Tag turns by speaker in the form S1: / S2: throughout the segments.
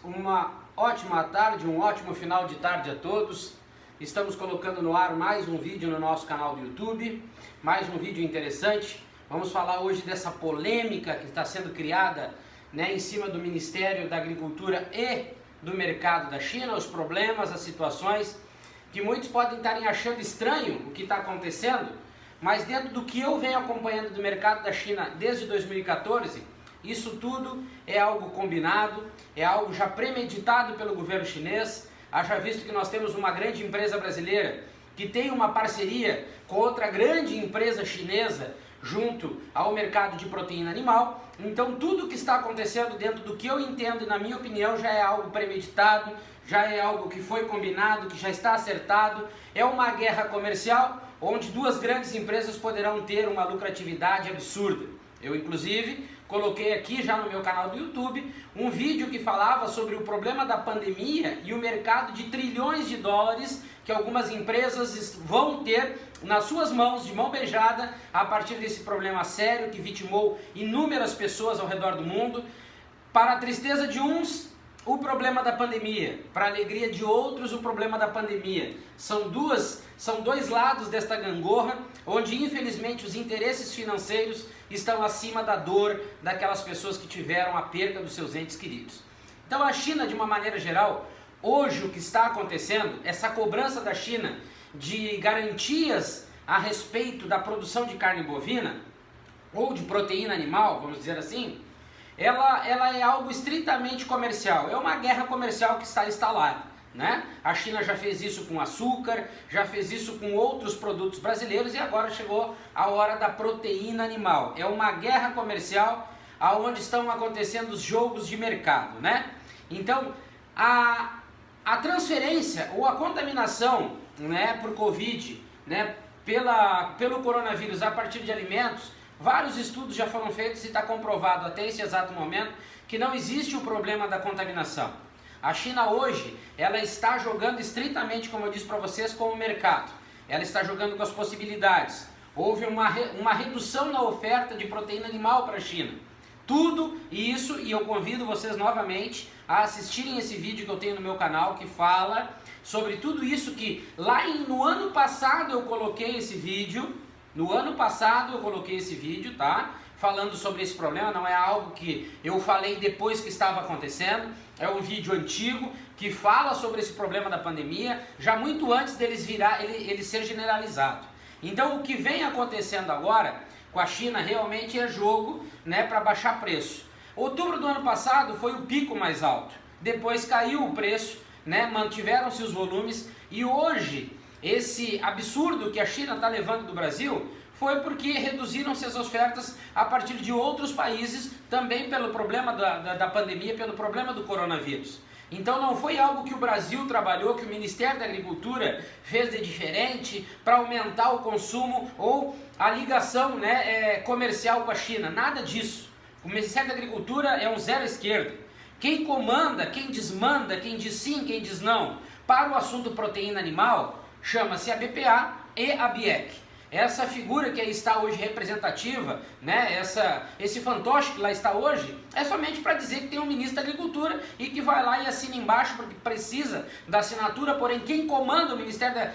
S1: Uma ótima tarde, um ótimo final de tarde a todos. Estamos colocando no ar mais um vídeo no nosso canal do YouTube, mais um vídeo interessante. Vamos falar hoje dessa polêmica que está sendo criada, em cima do Ministério da Agricultura e do mercado da China, os problemas, as situações que muitos podem estarem achando estranho o que está acontecendo, mas dentro do que eu venho acompanhando do mercado da China desde 2014, isso tudo é algo combinado, é algo já premeditado pelo governo chinês. Haja visto que nós temos uma grande empresa brasileira que tem uma parceria com outra grande empresa chinesa junto ao mercado de proteína animal. Então tudo que está acontecendo dentro do que eu entendo e na minha opinião já é algo premeditado, já é algo que foi combinado, que já está acertado. É uma guerra comercial onde duas grandes empresas poderão ter uma lucratividade absurda. Eu inclusive coloquei aqui já no meu canal do YouTube um vídeo que falava sobre o problema da pandemia e o mercado de trilhões de dólares que algumas empresas vão ter nas suas mãos, de mão beijada, a partir desse problema sério que vitimou inúmeras pessoas ao redor do mundo. Para a tristeza de uns, o problema da pandemia, para a alegria de outros, o problema da pandemia. São dois lados desta gangorra, onde infelizmente os interesses financeiros estão acima da dor daquelas pessoas que tiveram a perda dos seus entes queridos. Então a China, de uma maneira geral, hoje o que está acontecendo, essa cobrança da China de garantias a respeito da produção de carne bovina, ou de proteína animal, vamos dizer assim, ela é algo estritamente comercial, é uma guerra comercial que está instalada. A China já fez isso com açúcar, já fez isso com outros produtos brasileiros e agora chegou a hora da proteína animal. É uma guerra comercial onde estão acontecendo os jogos de mercado. Então, a transferência ou a contaminação por Covid, pelo coronavírus a partir de alimentos, vários estudos já foram feitos e está comprovado até esse exato momento que não existe o problema da contaminação. A China hoje, ela está jogando estritamente, como eu disse para vocês, com o mercado. Ela está jogando com as possibilidades. Houve uma redução na oferta de proteína animal para a China. Tudo isso, e eu convido vocês novamente a assistirem esse vídeo que eu tenho no meu canal, que fala sobre tudo isso que no ano passado eu coloquei esse vídeo. No ano passado eu coloquei esse vídeo, falando sobre esse problema, não é algo que eu falei depois que estava acontecendo, é um vídeo antigo que fala sobre esse problema da pandemia, já muito antes ele ser generalizado. Então o que vem acontecendo agora com a China realmente é jogo para baixar preço. Outubro do ano passado foi o pico mais alto, depois caiu o preço, mantiveram-se os volumes e hoje esse absurdo que a China está levando do Brasil foi porque reduziram-se as ofertas a partir de outros países, também pelo problema da pandemia, pelo problema do coronavírus. Então não foi algo que o Brasil trabalhou, que o Ministério da Agricultura fez de diferente para aumentar o consumo ou a ligação comercial com a China, nada disso. O Ministério da Agricultura é um zero à esquerda. Quem comanda, quem desmanda, quem diz sim, quem diz não, para o assunto proteína animal, chama-se a BPA e a BIEC. Essa figura que aí está hoje representativa, esse fantoche que lá está hoje, é somente para dizer que tem um ministro da Agricultura e que vai lá e assina embaixo porque precisa da assinatura, porém quem comanda o Ministério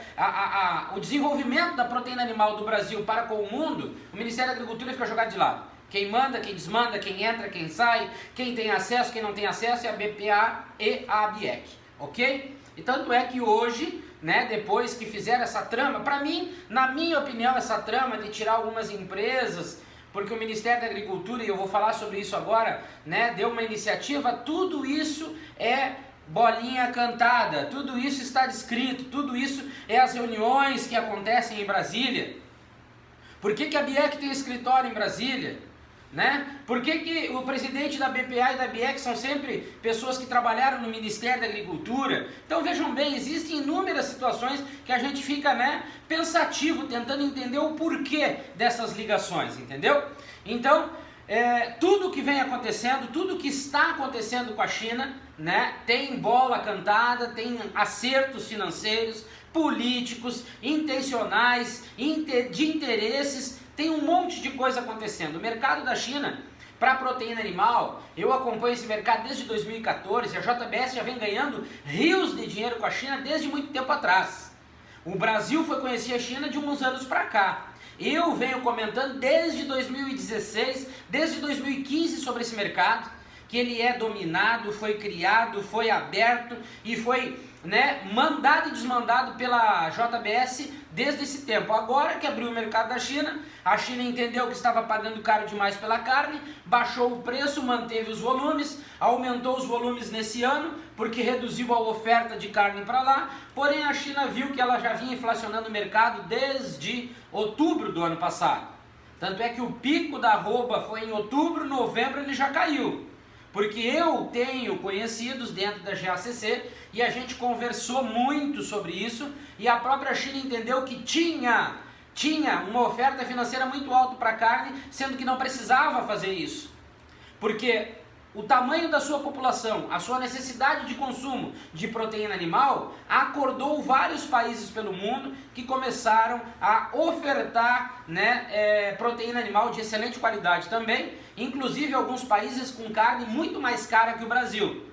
S1: o desenvolvimento da proteína animal do Brasil para com o mundo, o Ministério da Agricultura fica jogado de lado. Quem manda, quem desmanda, quem entra, quem sai, quem tem acesso, quem não tem acesso é a BPA e a BIEC, ok? E tanto é que hoje, depois que fizeram essa trama, para mim, na minha opinião, essa trama de tirar algumas empresas, porque o Ministério da Agricultura, e eu vou falar sobre isso agora, deu uma iniciativa, tudo isso é bolinha cantada, tudo isso está descrito, tudo isso é as reuniões que acontecem em Brasília. Por que a BIEC tem escritório em Brasília? Por que o presidente da BPA e da BIEC são sempre pessoas que trabalharam no Ministério da Agricultura? Então vejam bem, existem inúmeras situações que a gente fica pensativo, tentando entender o porquê dessas ligações, entendeu? Então, tudo que vem acontecendo, tudo que está acontecendo com a China, tem bola cantada, tem acertos financeiros, políticos, intencionais, de interesses. Tem um monte de coisa acontecendo. O mercado da China para proteína animal, eu acompanho esse mercado desde 2014, a JBS já vem ganhando rios de dinheiro com a China desde muito tempo atrás. O Brasil foi conhecer a China de uns anos para cá. Eu venho comentando desde 2016, desde 2015 sobre esse mercado, que ele é dominado, foi criado, foi aberto e foi, mandado e desmandado pela JBS desde esse tempo. Agora que abriu o mercado da China, a China entendeu que estava pagando caro demais pela carne, baixou o preço, manteve os volumes, aumentou os volumes nesse ano, porque reduziu a oferta de carne para lá, porém a China viu que ela já vinha inflacionando o mercado desde outubro do ano passado. Tanto é que o pico da arroba foi em outubro, novembro ele já caiu. Porque eu tenho conhecidos dentro da GACC e a gente conversou muito sobre isso e a própria China entendeu que tinha uma oferta financeira muito alta para a carne, sendo que não precisava fazer isso. Porque o tamanho da sua população, a sua necessidade de consumo de proteína animal, acordou vários países pelo mundo que começaram a ofertar proteína animal de excelente qualidade também, inclusive alguns países com carne muito mais cara que o Brasil.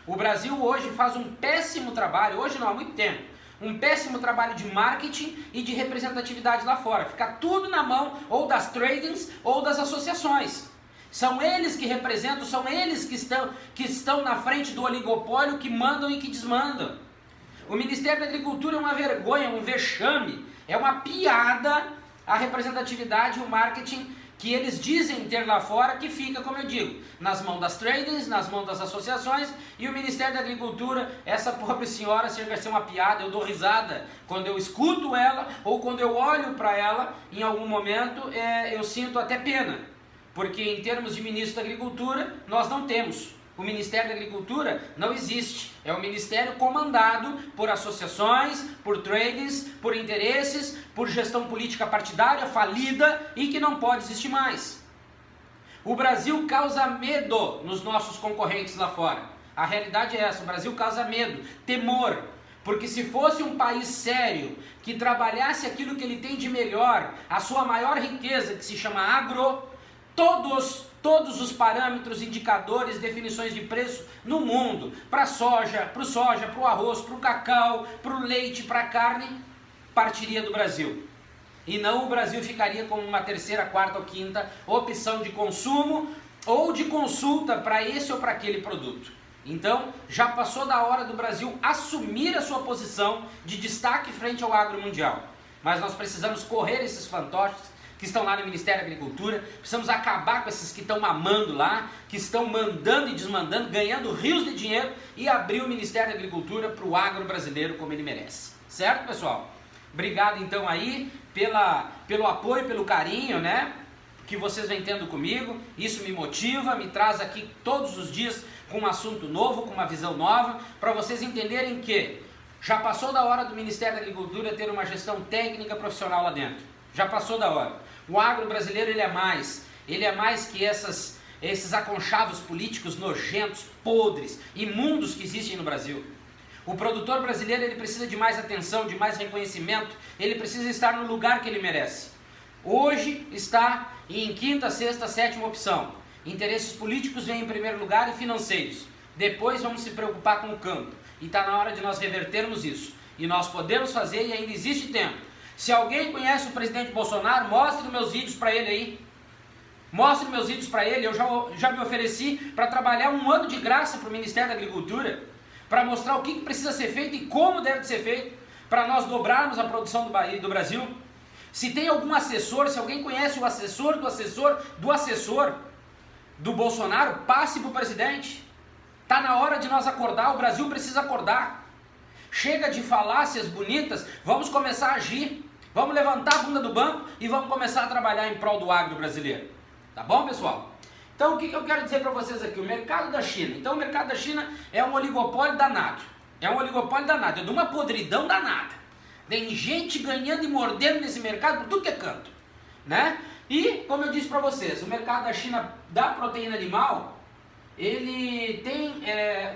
S1: O Brasil hoje faz um péssimo trabalho, hoje não, há muito tempo, um péssimo trabalho de marketing e de representatividade lá fora. Fica tudo na mão ou das tradings ou das associações. São eles que representam, são eles que estão na frente do oligopólio, que mandam e que desmandam. O Ministério da Agricultura é uma vergonha, um vexame, é uma piada a representatividade e o marketing que eles dizem ter lá fora, que fica, como eu digo, nas mãos das tradings, nas mãos das associações, e o Ministério da Agricultura, essa pobre senhora, chega a ser uma piada, eu dou risada quando eu escuto ela, ou quando eu olho para ela, em algum momento, eu sinto até pena. Porque em termos de ministro da Agricultura, nós não temos. O Ministério da Agricultura não existe. É um ministério comandado por associações, por tradings, por interesses, por gestão política partidária falida e que não pode existir mais. O Brasil causa medo nos nossos concorrentes lá fora. A realidade é essa, o Brasil causa medo, temor. Porque se fosse um país sério, que trabalhasse aquilo que ele tem de melhor, a sua maior riqueza, que se chama agro, todos os parâmetros, indicadores, definições de preço no mundo, para soja, para o arroz, para o cacau, para o leite, para a carne, partiria do Brasil. E não o Brasil ficaria como uma terceira, quarta ou quinta opção de consumo ou de consulta para esse ou para aquele produto. Então, já passou da hora do Brasil assumir a sua posição de destaque frente ao agro mundial. Mas nós precisamos correr esses fantoches que estão lá no Ministério da Agricultura, precisamos acabar com esses que estão mamando lá, que estão mandando e desmandando, ganhando rios de dinheiro e abrir o Ministério da Agricultura para o agro brasileiro como ele merece. Certo, pessoal? Obrigado então aí pelo apoio, pelo carinho, que vocês vêm tendo comigo. Isso me motiva, me traz aqui todos os dias com um assunto novo, com uma visão nova, para vocês entenderem que já passou da hora do Ministério da Agricultura ter uma gestão técnica profissional lá dentro. Já passou da hora. O agro brasileiro ele é mais que esses aconchavos políticos nojentos, podres, imundos que existem no Brasil. O produtor brasileiro ele precisa de mais atenção, de mais reconhecimento, ele precisa estar no lugar que ele merece. Hoje está em quinta, sexta, sétima opção. Interesses políticos vêm em primeiro lugar e financeiros. Depois vamos se preocupar com o campo. E está na hora de nós revertermos isso. E nós podemos fazer e ainda existe tempo. Se alguém conhece o presidente Bolsonaro, mostre meus vídeos para ele aí. Mostre meus vídeos para ele. Eu já me ofereci para trabalhar um ano de graça para o Ministério da Agricultura, para mostrar o que precisa ser feito e como deve ser feito, para nós dobrarmos a produção do Brasil. Se tem algum assessor, se alguém conhece o assessor do assessor do assessor do Bolsonaro, passe para o presidente. Está na hora de nós acordar, o Brasil precisa acordar. Chega de falácias bonitas, vamos começar a agir, vamos levantar a bunda do banco e vamos começar a trabalhar em prol do agro brasileiro. Tá bom, pessoal? Então o que eu quero dizer para vocês aqui? O mercado da China. Então o mercado da China é um oligopólio danado. É um oligopólio danado, é de uma podridão danada. Tem gente ganhando e mordendo nesse mercado por tudo que é canto. E, como eu disse para vocês, o mercado da China da proteína animal, ele tem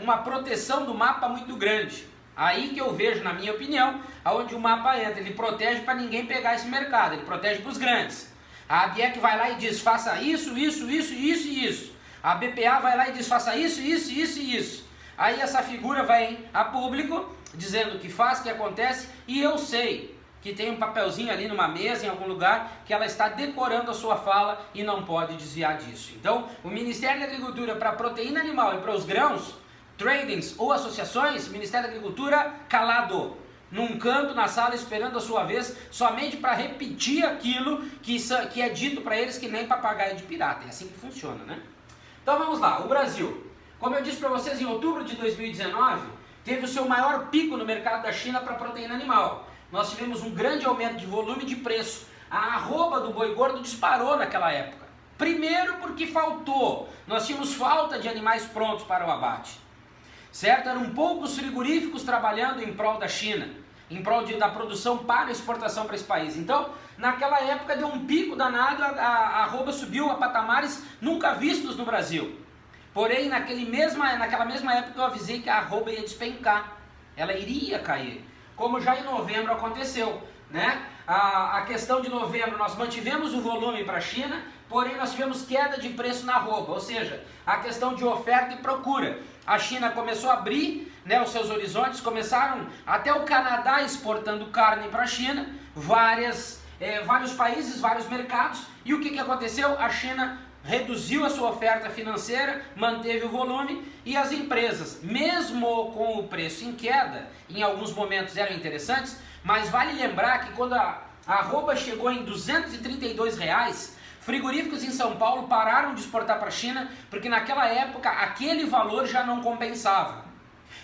S1: uma proteção do mapa muito grande. Aí que eu vejo, na minha opinião, aonde o mapa entra, ele protege para ninguém pegar esse mercado, ele protege para os grandes. A ABIEC vai lá e diz, faça isso, isso, isso, isso e isso. A BPA vai lá e diz, faça isso, isso, isso e isso. Aí essa figura vai a público, dizendo que faz, que acontece, e eu sei que tem um papelzinho ali numa mesa, em algum lugar, que ela está decorando a sua fala e não pode desviar disso. Então, o Ministério da Agricultura, para a proteína animal e para os grãos, tradings ou associações, Ministério da Agricultura calado, num canto na sala esperando a sua vez, somente para repetir aquilo que é dito para eles, que nem papagaio de pirata. É assim que funciona, né? Então vamos lá, o Brasil, como eu disse para vocês, em outubro de 2019, teve o seu maior pico no mercado da China para proteína animal. Nós tivemos um grande aumento de volume e de preço. A arroba do boi gordo disparou naquela época. Primeiro porque faltou, nós tínhamos falta de animais prontos para o abate. Certo? Eram poucos frigoríficos trabalhando em prol da China, em prol da produção para exportação para esse país. Então, naquela época deu um pico danado, a arroba subiu a patamares nunca vistos no Brasil. Porém, naquela mesma época eu avisei que a arroba ia despencar, ela iria cair, como já em novembro aconteceu, né? A questão de novembro nós mantivemos o volume para a China, porém nós tivemos queda de preço na arroba, ou seja, a questão de oferta e procura. A China começou a abrir, né, os seus horizontes, começaram até o Canadá exportando carne para a China, vários países, vários mercados, e o que aconteceu? A China reduziu a sua oferta financeira, manteve o volume, e as empresas, mesmo com o preço em queda, em alguns momentos eram interessantes, mas vale lembrar que quando a arroba chegou em R$232, frigoríficos em São Paulo pararam de exportar para a China, porque naquela época aquele valor já não compensava.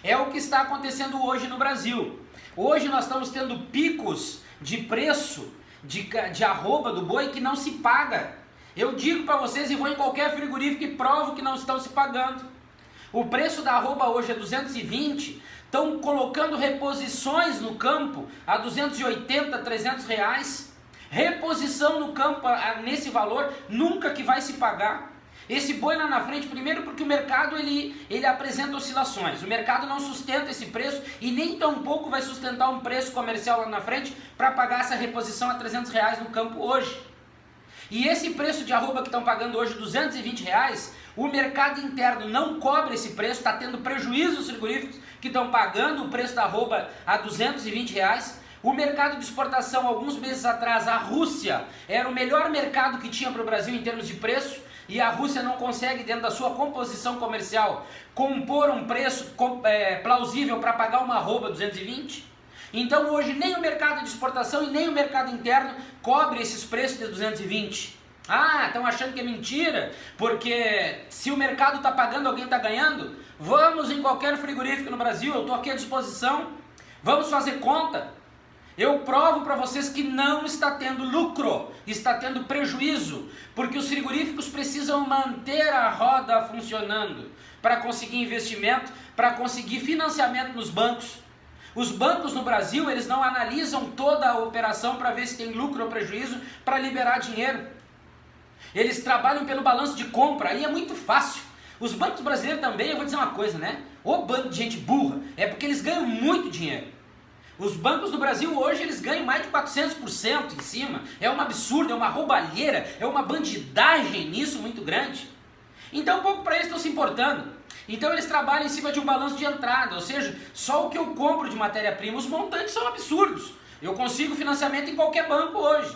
S1: É o que está acontecendo hoje no Brasil. Hoje nós estamos tendo picos de preço de arroba do boi que não se paga. Eu digo para vocês e vou em qualquer frigorífico e provo que não estão se pagando. O preço da arroba hoje é 220, estão colocando reposições no campo a 280, 300 reais. Reposição no campo nesse valor nunca que vai se pagar. Esse boi lá na frente, primeiro porque o mercado ele apresenta oscilações. O mercado não sustenta esse preço e nem tampouco vai sustentar um preço comercial lá na frente para pagar essa reposição a 300 reais no campo hoje. E esse preço de arroba que estão pagando hoje, 220 reais, o mercado interno não cobre esse preço, está tendo prejuízo os frigoríficos que estão pagando o preço da arroba a 220 reais. O mercado de exportação, alguns meses atrás, a Rússia era o melhor mercado que tinha para o Brasil em termos de preço, e a Rússia não consegue, dentro da sua composição comercial, compor um preço plausível para pagar uma arroba 220. Então hoje nem o mercado de exportação e nem o mercado interno cobre esses preços de 220. Ah, estão achando que é mentira, porque se o mercado está pagando, alguém está ganhando? Vamos em qualquer frigorífico no Brasil, eu estou aqui à disposição, vamos fazer conta. Eu provo para vocês que não está tendo lucro, está tendo prejuízo, porque os frigoríficos precisam manter a roda funcionando para conseguir investimento, para conseguir financiamento nos bancos. Os bancos no Brasil, eles não analisam toda a operação para ver se tem lucro ou prejuízo para liberar dinheiro. Eles trabalham pelo balanço de compra, aí é muito fácil. Os bancos brasileiros também, eu vou dizer uma coisa, né? O bando de gente burra, é porque eles ganham muito dinheiro. Os bancos do Brasil hoje, eles ganham mais de 400% em cima. É um absurdo, é uma roubalheira, é uma bandidagem nisso muito grande. Então, pouco para eles estão se importando. Então, eles trabalham em cima de um balanço de entrada, ou seja, só o que eu compro de matéria-prima, os montantes são absurdos. Eu consigo financiamento em qualquer banco hoje.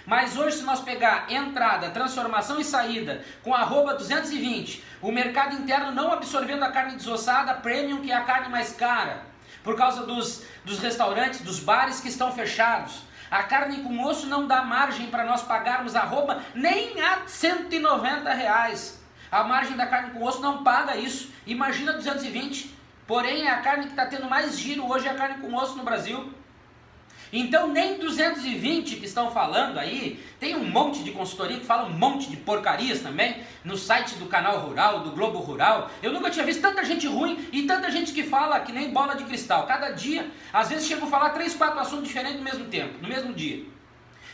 S1: Mas hoje, se nós pegar entrada, transformação e saída com arroba 220, o mercado interno não absorvendo a carne desossada, premium, que é a carne mais cara, por causa dos restaurantes, dos bares que estão fechados. A carne com osso não dá margem para nós pagarmos arroba nem a 190 reais. A margem da carne com osso não paga isso. Imagina 220. Porém, a carne que está tendo mais giro hoje é a carne com osso no Brasil. Então, nem 220 que estão falando aí, tem um monte de consultoria que fala um monte de porcarias também, no site do Canal Rural, do Globo Rural. Eu nunca tinha visto tanta gente ruim e tanta gente que fala que nem bola de cristal. Cada dia, às vezes chegam a falar 3, 4 assuntos diferentes no mesmo tempo, no mesmo dia.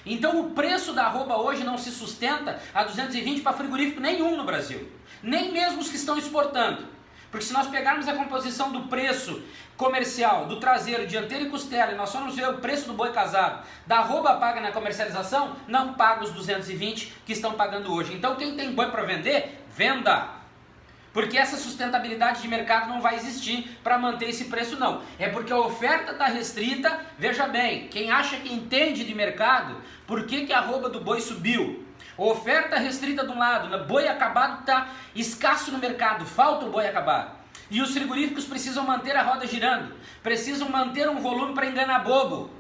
S1: Então o preço da arroba hoje não se sustenta a 220 para frigorífico nenhum no Brasil, nem mesmo os que estão exportando. Porque se nós pegarmos a composição do preço comercial, do traseiro, dianteiro e costela, e nós formos ver o preço do boi casado, da arroba paga na comercialização, não paga os 220 que estão pagando hoje. Então quem tem boi para vender, venda. Porque essa sustentabilidade de mercado não vai existir para manter esse preço não. É porque a oferta está restrita. Veja bem, quem acha que entende de mercado, por que a arroba do boi subiu? Oferta restrita de um lado, boi acabado está escasso no mercado, falta o boi acabado. E os frigoríficos precisam manter a roda girando, precisam manter um volume para enganar bobo.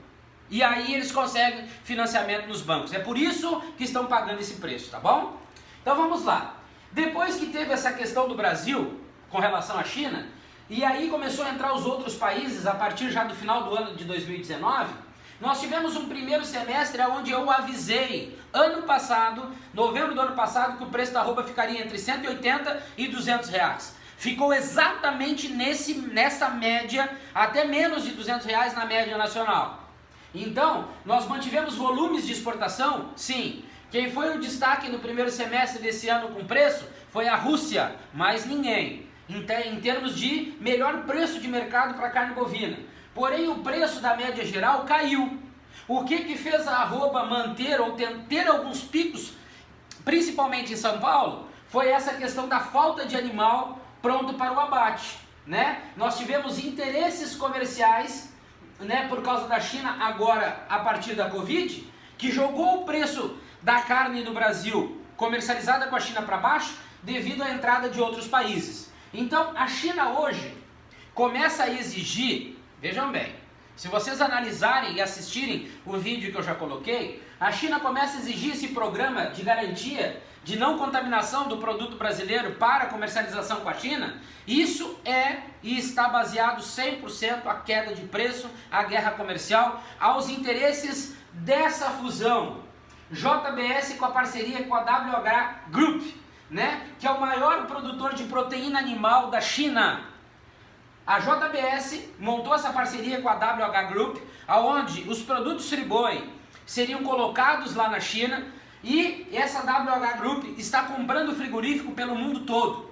S1: E aí eles conseguem financiamento nos bancos. É por isso que estão pagando esse preço, tá bom? Então vamos lá. Depois que teve essa questão do Brasil com relação à China, e aí começou a entrar os outros países a partir já do final do ano de 2019, nós tivemos um primeiro semestre onde eu avisei, ano passado, novembro do ano passado, que o preço da arroba ficaria entre 180 e 200 reais. Ficou exatamente nessa média, até menos de 200 reais na média nacional. Então, nós mantivemos volumes de exportação? Sim. Quem foi o destaque no primeiro semestre desse ano com preço foi a Rússia, mais ninguém, em termos de melhor preço de mercado para carne bovina. Porém, o preço da média geral caiu. O que fez a arroba manter ou ter alguns picos, principalmente em São Paulo, foi essa questão da falta de animal pronto para o abate, né? Nós tivemos interesses comerciais, né, por causa da China agora a partir da Covid, que jogou o preço da carne do Brasil comercializada com a China para baixo devido à entrada de outros países. Então a China hoje começa a exigir, vejam bem, se vocês analisarem e assistirem o vídeo que eu já coloquei, a China começa a exigir esse programa de garantia de não contaminação do produto brasileiro para comercialização com a China. Isso é e está baseado 100% a queda de preço, a guerra comercial, aos interesses dessa fusão. JBS com a parceria com a WH Group, né, que é o maior produtor de proteína animal da China. A JBS montou essa parceria com a WH Group, onde os produtos Friboi seriam colocados lá na China, e essa WH Group está comprando frigorífico pelo mundo todo.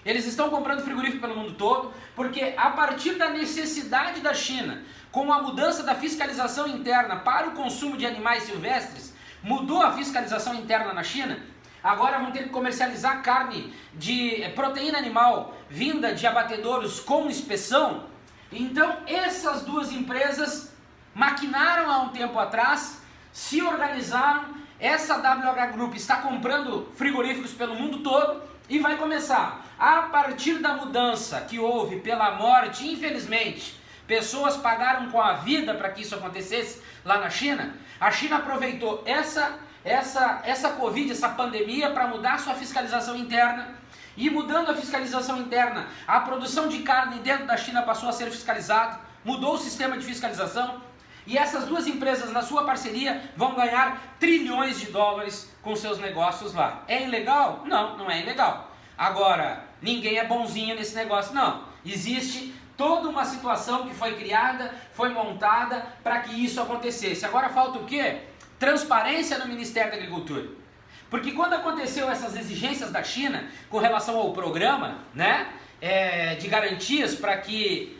S1: Eles estão comprando frigorífico pelo mundo todo, porque a partir da necessidade da China, com a mudança da fiscalização interna para o consumo de animais silvestres, mudou a fiscalização interna na China. Agora vão ter que comercializar carne de proteína animal vinda de abatedouros com inspeção. Então essas duas empresas maquinaram há um tempo atrás, se organizaram. Essa WH Group está comprando frigoríficos pelo mundo todo e vai começar, a partir da mudança que houve pela morte, infelizmente, pessoas pagaram com a vida para que isso acontecesse lá na China. A China aproveitou essa Covid, essa pandemia, para mudar sua fiscalização interna. E mudando a fiscalização interna, a produção de carne dentro da China passou a ser fiscalizada, mudou o sistema de fiscalização. E essas duas empresas, na sua parceria, vão ganhar trilhões de dólares com seus negócios lá. É ilegal? Não, não é ilegal. Agora, ninguém é bonzinho nesse negócio, não. Existe toda uma situação que foi criada, foi montada para que isso acontecesse. Agora falta o quê? Transparência no Ministério da Agricultura. Porque quando aconteceu essas exigências da China com relação ao programa, né, de garantias para que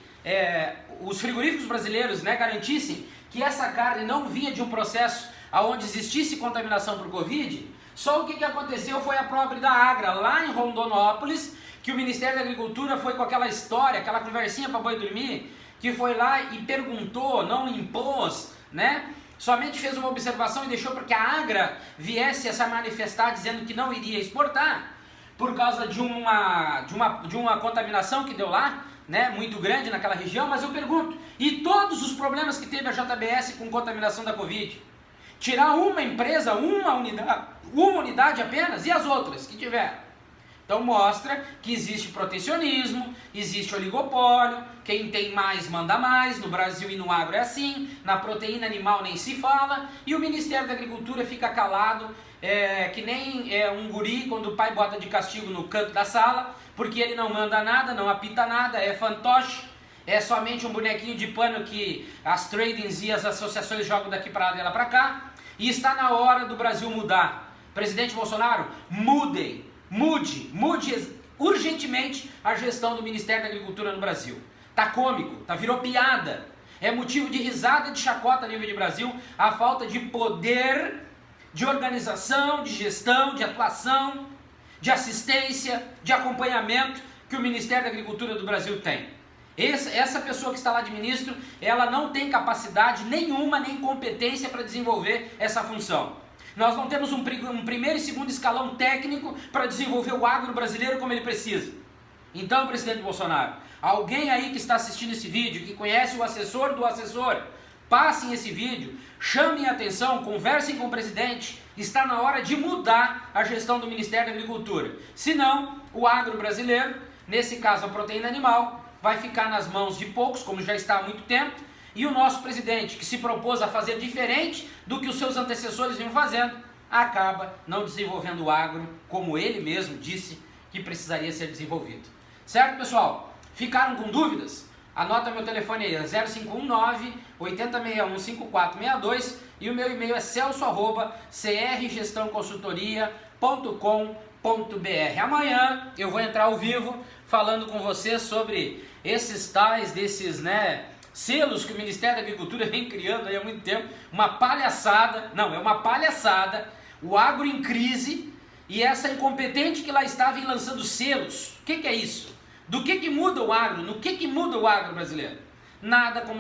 S1: os frigoríficos brasileiros, né, garantissem que essa carne não vinha de um processo onde existisse contaminação por Covid, só o que aconteceu foi a própria da Agra, lá em Rondonópolis, que o Ministério da Agricultura foi com aquela história, aquela conversinha para boi dormir, que foi lá e perguntou, não impôs, né? Somente fez uma observação e deixou para que a Agra viesse a se manifestar dizendo que não iria exportar, por causa de uma contaminação que deu lá, né, muito grande naquela região. Mas eu pergunto, e todos os problemas que teve a JBS com contaminação da Covid? Tirar uma empresa, uma unidade apenas, e as outras que tiveram? Então mostra que existe protecionismo, existe oligopólio, quem tem mais manda mais, no Brasil e no agro é assim, na proteína animal nem se fala, e o Ministério da Agricultura fica calado, que nem um guri quando o pai bota de castigo no canto da sala, porque ele não manda nada, não apita nada, é fantoche, é somente um bonequinho de pano que as tradings e as associações jogam daqui para lá e lá para cá, e está na hora do Brasil mudar. Presidente Bolsonaro, mude urgentemente a gestão do Ministério da Agricultura no Brasil. Tá cômico, virou piada. É motivo de risada, de chacota a nível de Brasil, a falta de poder, de organização, de gestão, de atuação, de assistência, de acompanhamento que o Ministério da Agricultura do Brasil tem. Essa pessoa que está lá de ministro, ela não tem capacidade nenhuma, nem competência para desenvolver essa função. Nós não temos um primeiro e segundo escalão técnico para desenvolver o agro brasileiro como ele precisa. Então, presidente Bolsonaro, alguém aí que está assistindo esse vídeo, que conhece o assessor do assessor, passem esse vídeo, chamem a atenção, conversem com o presidente. Está na hora de mudar a gestão do Ministério da Agricultura. Senão, o agro brasileiro, nesse caso a proteína animal, vai ficar nas mãos de poucos, como já está há muito tempo, e o nosso presidente, que se propôs a fazer diferente do que os seus antecessores vinham fazendo, acaba não desenvolvendo o agro como ele mesmo disse que precisaria ser desenvolvido. Certo, pessoal? Ficaram com dúvidas? Anota meu telefone aí, 0519-8061-5462 e o meu e-mail é celso@crgestãoconsultoria.com.br. Amanhã eu vou entrar ao vivo falando com você sobre esses selos que o Ministério da Agricultura vem criando aí há muito tempo. Uma palhaçada, não, é uma palhaçada, o agro em crise e essa incompetente que lá está vem lançando selos. O que é isso? Do que muda o agro? No que muda o agro brasileiro? Nada como